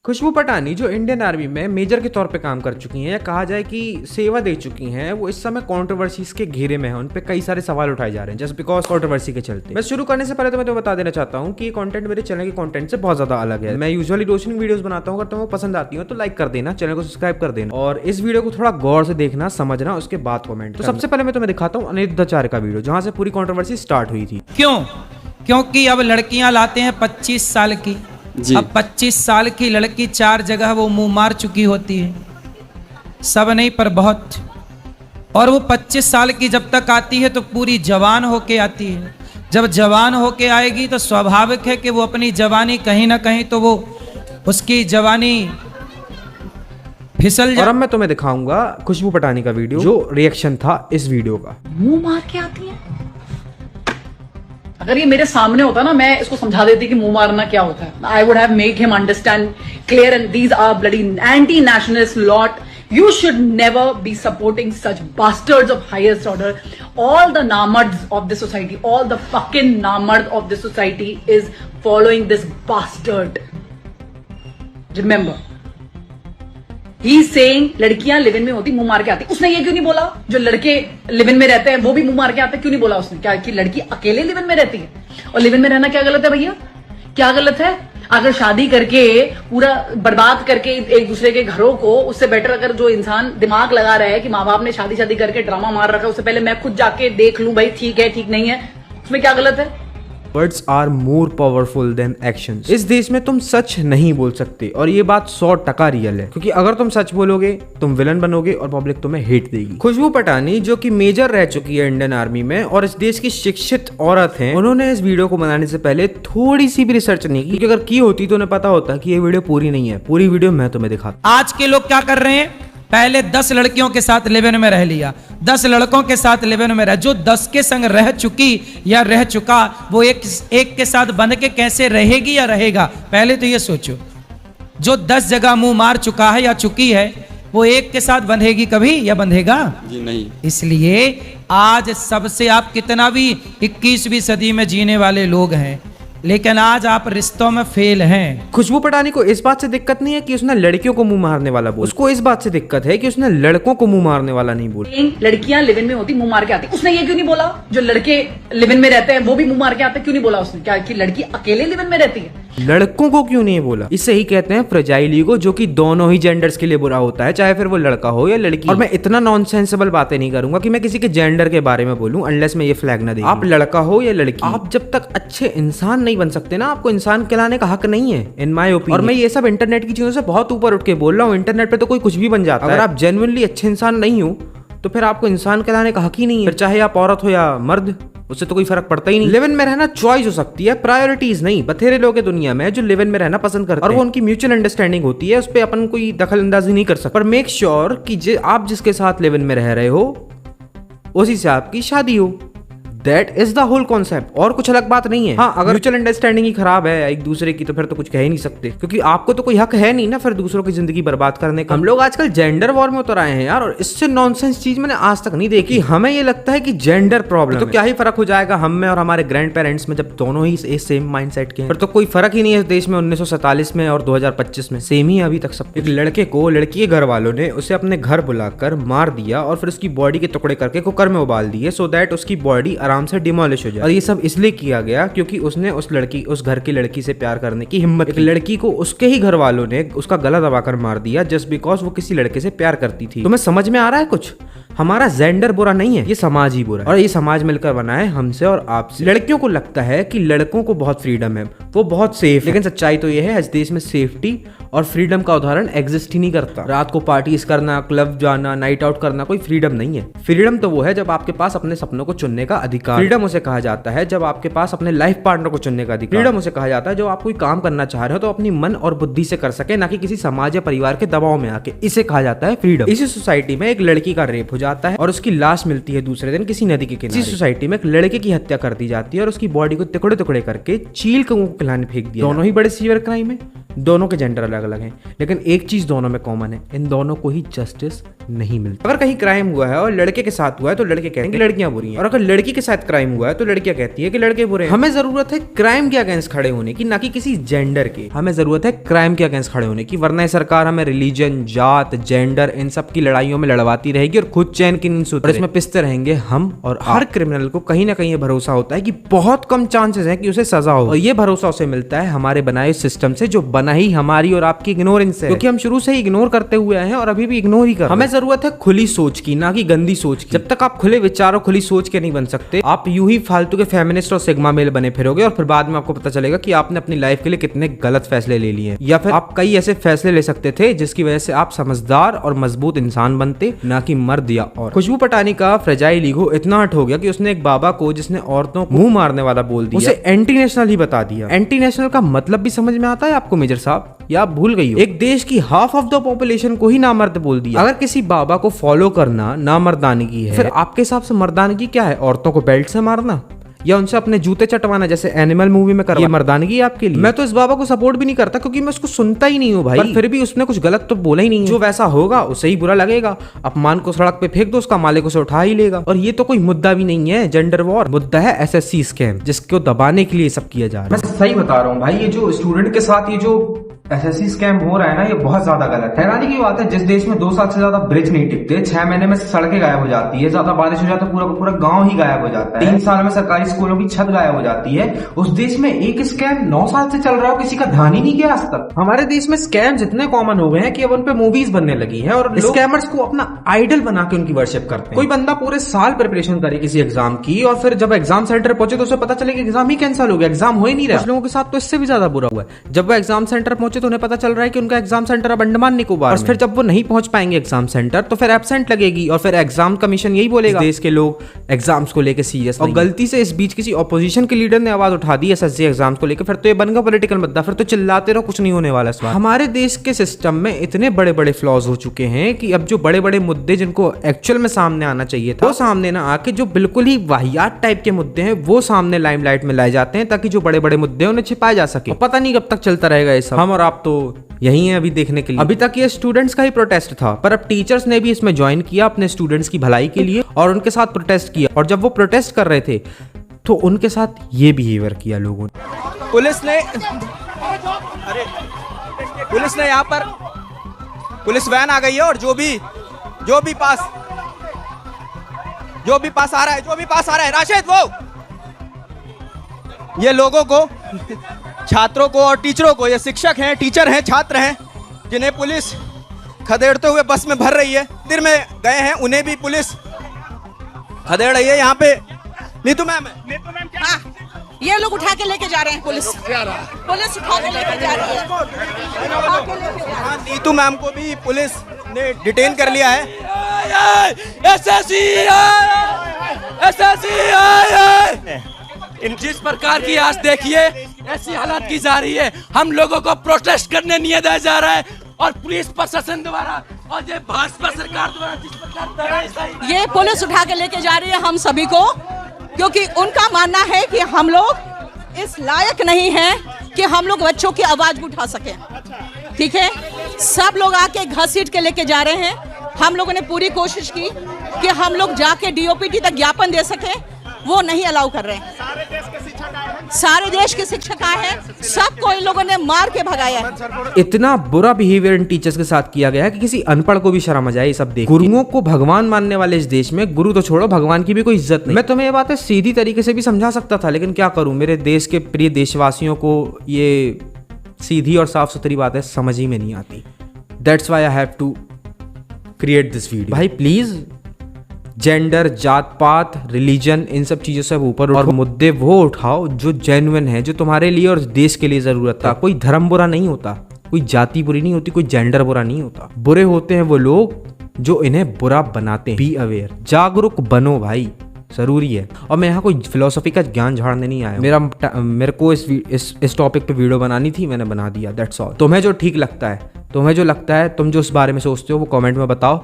खुशबू पटानी जो Indian army में major के तौर पे काम कर चुकी हैं या कहा जाए कि सेवा दे चुकी हैं, वो इस समय कंट्रोवर्सीज के घेरे में है। उन पे कई सारे सवाल उठाए जा रहे हैं जस्ट बिकॉज कंट्रोवर्सी के चलते। मैं शुरू करने से पहले तो मैं तो बता देना चाहता हूँ कि कंटेंट मेरे चैनल के कंटेंट से बहुत ज्यादा अलग है। मैं यूजुअली रोस्टिंग वीडियोस बनाता हूँ, अगर तुम्हें पसंद आती हो तो लाइक कर देना, चैनल को सब्सक्राइब कर देना और इस वीडियो को थोड़ा गौर से देखना, समझना, उसके बाद कमेंट। तो सबसे पहले मैं तुम्हें दिखाता हूँ अनिरुद्धाचार्य का वीडियो जहाँ से पूरी कंट्रोवर्सी स्टार्ट हुई थी। क्योंकि अब लड़कियां लाते हैं 25 साल की। अब 25 साल की लड़की 4 जगह वो मुंह मार चुकी होती है, सब नहीं पर बहुत। और वो 25 साल की जब तक आती है तो पूरी जवान होके आती है। जब जवान होके आएगी तो स्वाभाविक है कि वो अपनी जवानी कहीं ना कहीं तो वो उसकी जवानी फिसल और अब मैं तुम्हें दिखाऊंगा खुशबू पटानी का वीडियो जो रिएक्शन था इस वीडियो का। मुंह मार के आती है। अगर ये मेरे सामने होता ना, मैं इसको समझा देती कि मुंह मारना क्या होता है। I would have made him understand clear and these are bloody anti nationalist lot. You should never be supporting such bastards of highest order. All the namards of the society, all the fucking namards of the society is following this bastard. Remember. He is saying लड़कियां live in में होती मुंह मार के आती। उसने ये क्यों नहीं बोला जो लड़के लिव इन में रहते हैं वो भी मुंह मार के आते हैं? क्यों नहीं बोला उसने? क्या कि लड़की अकेले लिव इन में रहती है? और लिव इन में रहना क्या गलत है भैया? क्या गलत है? अगर शादी करके पूरा बर्बाद करके एक दूसरे के घरों को, उससे बेटर अगर जो इंसान दिमाग लगा रहा है कि माँ बाप ने शादी करके ड्रामा मार रखा है, उससे पहले मैं खुद जाके देख लूं भाई ठीक है ठीक नहीं है, उसमें क्या गलत है? Words are more powerful than actions. इस देश में तुम सच नहीं बोल सकते और ये बात 100% रियल है, क्योंकि अगर तुम सच बोलोगे तुम विलन बनोगे और पब्लिक तुम्हें हेट देगी। खुशबू पटानी जो कि मेजर रह चुकी है इंडियन आर्मी में और इस देश की शिक्षित औरत है, उन्होंने इस वीडियो को बनाने से पहले थोड़ी सी भी रिसर्च नहीं की, क्योंकि अगर की होती तो उन्हें पता होता कि ये वीडियो पूरी नहीं है। पूरी वीडियो मैं तुम्हें दिखाता। आज के लोग क्या कर रहे हैं? पहले 10 लड़कियों के साथ लिव इन में रह लिया, 10 लड़कों के साथ लिव इन में रह, जो 10 के संग रह चुकी या रह चुका वो एक के साथ बंध के कैसे रहेगी या रहेगा? पहले तो ये सोचो। जो 10 जगह मुंह मार चुका है या चुकी है वो एक के साथ बंधेगी कभी या बंधेगा? जी नहीं। इसलिए आज सबसे आप कितना भी 21वीं सदी में जीने वाले लोग हैं, लेकिन आज आप रिश्तों में फेल हैं। खुशबू पटानी को इस बात से दिक्कत नहीं है कि उसने लड़कियों को मुंह मारने वाला बोला, उसको इस बात से दिक्कत है कि उसने लड़कों को मुंह मारने वाला नहीं बोला। लड़कियां लिव इन में होती मुंह मार के आती। उसने ये क्यों नहीं बोला जो लड़के लिव इन में रहते हैं वो भी मुंह मार के आते? क्यों नहीं बोला उसने? क्या कि लड़की अकेले लिव इन में रहती है? लड़कों को क्यों नहीं बोला? इसे ही कहते हैं फ्रेजाइल ईगो, जो कि दोनों ही जेंडर्स के लिए बुरा होता है, चाहे फिर वो लड़का हो या लड़की। और मैं इतना नॉनसेंसिबल बातें नहीं करूंगा कि मैं किसी के जेंडर के बारे में बोलूं अनलेस मैं ये फ्लैग ना दे। आप लड़का हो या लड़की, आप जब तक अच्छे इंसान नहीं बन सकते ना, आपको इंसान कहलाने का हक नहीं है इन माय ओपिनियन। और मैं ये सब इंटरनेट की चीजों से बहुत ऊपर उठ के बोल रहा हूँ। इंटरनेट पे तो कोई कुछ भी बन जाता है। अगर आप जेन्युइनली अच्छे इंसान नहीं हो तो फिर आपको इंसान कहलाने का हक ही नहीं है। फिर चाहे आप औरत हो या मर्द, उससे तो कोई फर्क पड़ता ही नहीं। लिव इन में रहना चॉइस हो सकती है, प्रायोरिटीज नहीं। बथेरे लोग हैं दुनिया में जो लिव इन में रहना पसंद करते हैं और वो उनकी म्यूचुअल अंडरस्टैंडिंग होती है, उस पर अपन कोई दखल अंदाजी नहीं कर सकता। पर मेक श्योर कि आप जिसके साथ लिव इन में रह रहे हो उसी से आपकी शादी हो। That is the whole concept, और कुछ अलग बात नहीं है। हाँ, अगर म्यूचुअल अंडरस्टैंडिंग ही खराब है एक दूसरे की तो फिर तो कुछ कह ही नहीं सकते, क्योंकि आपको तो कोई हक है नहीं ना फिर दूसरों की जिंदगी बर्बाद करने का। हम लोग आजकल जेंडर वॉर में उतर आए हैं यार, और इससे नॉनसेंस चीज मैंने आज तक नहीं देखी। हमें ये लगता है कि जेंडर प्रॉब्लम तो क्या ही फर्क हो जाएगा हम में और हमारे ग्रैंड पेरेंट्स में, जब दोनों ही सेम माइंडसेट के हैं। फिर तो कोई फर्क ही नहीं है इस देश में 1947 में और 2025 में, सेम ही अभी तक सब। एक लड़के को लड़की के घर वालों ने उसे अपने घर बुलाकर मार दिया और फिर उसकी बॉडी के टुकड़े करके कुकर में उबाल दिए, सो दैट उसकी बॉडी आराम से डिमोलिश हो। और ये सब इसलिए किया गया क्योंकि उसने उस घर की लड़की से प्यार करने की हिम्मत। एक लड़की को उसके ही घर वालों ने उसका गला दबाकर मार दिया जस्ट बिकॉज वो किसी लड़के से प्यार करती थी। तुम्हें समझ में आ रहा है कुछ? हमारा जेंडर बुरा नहीं है, ये समाज ही बुरा है, और ये समाज मिलकर बना है हमसे और आपसे। लड़कियों को लगता है कि लड़कों को बहुत फ्रीडम है, वो बहुत सेफ, लेकिन सच्चाई तो ये है इस देश में सेफ्टी और फ्रीडम का उदाहरण एग्जिस्ट ही नहीं करता। रात को पार्टीज करना, क्लब जाना, नाइट आउट करना कोई फ्रीडम नहीं है। फ्रीडम तो वो है जब आपके पास अपने सपनों को चुनने का अधिकार। फ्रीडम उसे कहा जाता है जब आपके पास अपने लाइफ पार्टनर को चुनने का अधिकार। फ्रीडम उसे कहा जाता है जो आप कोई काम करना चाह रहे हो तो अपनी मन और बुद्धि से कर सके, ना कि किसी समाज या परिवार के दबाव में आके। इसे कहा जाता है फ्रीडम। इसी सोसाइटी में एक लड़की का रेप हो जाता है और उसकी लाश मिलती है दूसरे दिन किसी नदी के किनारे। इसी सोसाइटी में एक लड़के की हत्या कर दी जाती है और उसकी बॉडी को टुकड़े टुकड़े करके चील को खिलाने फेंक दिया। दोनों ही बड़े सीवियर क्राइम है, दोनों के जेंडर अलग अलग हैं, लेकिन एक चीज दोनों में कॉमन है, इन दोनों को ही जस्टिस नहीं मिलता। अगर कहीं क्राइम हुआ है और लड़के के साथ हुआ है तो लड़के कहेंगे लड़कियां बुरी हैं, और अगर लड़की के साथ क्राइम हुआ है तो लड़कियां कहती है कि लड़के बुरे हैं। हमें जरूरत है क्राइम के अगेंस्ट खड़े होने की, ना कि किसी जेंडर के। हमें जरूरत है क्राइम के अगेंस्ट खड़े होने की, वरना ये सरकार हमें रिलीजन, जात, जेंडर इन सब की लड़ाइयों में लड़वाती रहेगी और खुद चैन की नींद सोते इसमें पिसते रहेंगे हम। और हर क्रिमिनल को कहीं ना कहीं ये भरोसा होता है कि बहुत कम चांसेस है कि उसे सजा हो, और ये भरोसा उसे मिलता है हमारे बनाए सिस्टम से, जो बना ही हमारी और आपकी इग्नोरेंस है, क्योंकि हम शुरू से ही इग्नोर करते हुए हैं और अभी भी इग्नोर ही कर रहे हैं। हमें जरूरत है खुली सोच की, ना कि गंदी सोच की। जब तक आप खुले विचार और खुली सोच के नहीं बन सकते, आप यूं ही फालतू के फेमिनिस्ट और सिग्मा मेल बने फिरोगे, और फिर बाद में आपको पता चलेगा कि आपने अपनी लाइफ के लिए कितने गलत फैसले ले लिए, या फिर आप कई ऐसे फैसले ले सकते थे जिसकी वजह से आप समझदार और मजबूत इंसान बनते, ना कि मर्द या और। खुशबू पटानी का फ्रेजाइल ईगो इतना हट हो गया कि उसने एक बाबा को, जिसने औरतों को मुंह मारने वाला बोल दिया, उसे एंटी नेशनल ही बता दिया। एंटी नेशनल का मतलब भी समझ में आता है आपको मेजर साहब, या आप भूल गई हो? एक देश की हाफ ऑफ द पॉपुलेशन को ही नामर्द बोल दिया। अगर किसी बाबा को फॉलो करना नामर्दानगी है, फिर आपके हिसाब से मर्दानगी क्या है? औरतों को बेल्ट से मारना या उनसे अपने जूते चटवाना जैसे एनिमल मूवी में करवा? ये मर्दानगी है आपके लिए? मैं तो इस बाबा को सपोर्ट भी नहीं करता, क्योंकि मैं उसको सुनता ही नहीं हूँ भाई। पर फिर भी उसने कुछ गलत तो बोला ही नहीं है। जो वैसा होगा उसे ही बुरा लगेगा। अपमान को सड़क पे फेंक दो, उसका मालिक उसे उठा ही लेगा। और ये तो कोई मुद्दा भी नहीं है जेंडर वॉर, मुद्दा है SSC स्कैम, जिसको दबाने के लिए सब किया जा रहा है। मैं सही बता रहा हूँ भाई, ये जो स्टूडेंट के साथ ये जो SSC स्कैम हो रहा है ना, ये बहुत ज्यादा गलत है। हैरानी की बात है, जिस देश में 2 साल से ज्यादा ब्रिज नहीं टिकते, 6 महीने में सड़कें गायब हो जाती है, ज्यादा बारिश हो जाता है पूरा का पूरा गांव ही गायब हो जाता है, 3 साल में सरकारी स्कूलों की छत गायब हो जाती है, उस देश में एक स्कैम 9 साल से चल रहा है, किसी का ध्यान ही नहीं किया आज तक। हमारे देश में स्कैम इतने कॉमन हो गए हैं कि अब उन पे मूवीज बनने लगी हैं, और स्कैमर्स को अपना आइडल बना के उनकी वर्शिप करते हैं। कोई बंदा पूरे साल प्रिपरेशन करे किसी एग्जाम की, और फिर जब एग्जाम सेंटर पहुंचे तो उसे पता चले कि एग्जाम ही कैंसिल हो गया, एग्जाम हो ही नहीं रहा। कुछ लोगों के साथ तो इससे भी ज्यादा बुरा हुआ है। जब वो एग्जाम सेंटर पहुंचे तो उन्हें पता चल रहा है कि उनका एग्जाम सेंटर अब अंडमान निकोबार, और फिर जब वो नहीं पहुंच पाएंगे एग्जाम सेंटर तो फिर एब्सेंट लगेगी, और फिर एग्जाम कमीशन यही बोलेगा देश के लोग एग्जाम्स को लेकर सीरियस। और गलती से इस बीच किसी ऑपोजिशन के लीडर ने आवाज उठा दी SSC एग्जाम्स को लेकर, फिर तो ये बन गया पॉलिटिकल मुद्दा, फिर तो चिल्लाते रहो, कुछ नहीं होने वाला इस बार। हमारे देश के सिस्टम में इतने बड़े बड़े फ्लॉज हो चुके हैं कि अब जो बड़े बड़े मुद्दे जिनको एक्चुअल में सामने आना चाहिए था, वो सामने ना आके जो बिल्कुल ही वाहियात टाइप के मुद्दे हैं वो सामने लाइमलाइट में लाए जाते हैं, ताकि जो बड़े बड़े मुद्दे उन्हें छिपाए जा सके। पता नहीं कब तक चलता रहेगा ये सब। हम और आप तो यही है अभी देखने के लिए। अभी तक ये स्टूडेंट्स का ही प्रोटेस्ट था, पर अब टीचर्स ने भी इसमें ज्वाइन किया अपने स्टूडेंट्स की भलाई के लिए, और उनके साथ प्रोटेस्ट किया। और जब वो प्रोटेस्ट कर रहे थे तो उनके साथ ये बिहेवियर किया लोगों ने। पुलिस ने यहाँ पर पुलिस वैन आ गई है, और जो भी पास आ रहा है राशिद, वो ये लोगों को, छात्रों को और टीचरों को, ये शिक्षक हैं, टीचर हैं, छात्र हैं, जिन्हें पुलिस खदेड़ते हुए बस में भर रही है, मंदिर में गए हैं, उन्हें भी पुलिस खदेड़ रही है। यहाँ पे नीतू मैम है। हाँ, ये लोग उठा के लेके जा रहे हैं, पुलिस उठा के लेके जा रही है। हाँ, नीतू मैम को भी पुलिस ने डिटेन कर लिया है। जिस प्रकार की आज देखिए ऐसी हालत की जा रही है, हम लोगों को प्रोटेस्ट करने नहीं दिया जा रहा है, और पुलिस प्रशासन द्वारा और ये भाजपा सरकार द्वारा जिस प्रकार ये पुलिस उठा के लेके जा रही है हम सभी को, क्योंकि उनका मानना है कि हम लोग इस लायक नहीं हैं कि हम लोग बच्चों की आवाज उठा सकें। ठीक है, सब लोग आके घसीट के लेके जा रहे हैं। हम लोगों ने पूरी कोशिश की कि हम लोग जाके DOPT तक ज्ञापन दे सके, वो नहीं अलाउ कर रहे हैं। सारे देश के शिक्षक आए हैं, सबको इन लोगों ने मार के भगाया है। इतना बुरा बिहेवियर इन टीचर्स के साथ किया गया है कि किसी अनपढ़ को भी शर्म आ जाए ये सब देख। गुरुओं को भगवान मानने वाले इस देश में, गुरु तो छोड़ो, भगवान की भी कोई इज्जत नहीं। मैं तुम्हें ये बातें सीधी तरीके से भी समझा सकता था, लेकिन क्या करूं, मेरे देश के प्रिय देशवासियों को ये सीधी और साफ सुथरी बातें समझ ही में नहीं आती। That's why I have to create this video. भाई प्लीज, जेंडर, जात पात, रिलीजन, इन सब चीजों से ऊपर और मुद्दे वो उठाओ जो जेन्युइन है, जो तुम्हारे लिए और देश के लिए जरूरत था। कोई धर्म बुरा नहीं होता, कोई जाति बुरी नहीं होती, कोई जेंडर बुरा नहीं होता। बुरे होते हैं वो लोग जो इन्हें बुरा बनाते हैं। बी अवेयर, जागरूक बनो भाई, जरूरी है। और मैं यहाँ कोई फिलोसफी का ज्ञान झाड़ने नहीं आया। मेरे को इस टॉपिक पे वीडियो बनानी थी, मैंने बना दिया, दैट्स ऑल। तुम्हें जो ठीक लगता है, तुम्हें जो लगता है, तुम जो इस बारे में सोचते हो, वो कमेंट में बताओ।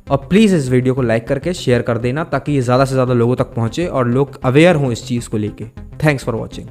और प्लीज़ इस वीडियो को लाइक करके शेयर कर देना, ताकि ये ज़्यादा से ज़्यादा लोगों तक पहुँचे और लोग अवेयर हों इस चीज़ को लेके। Thanks for watching.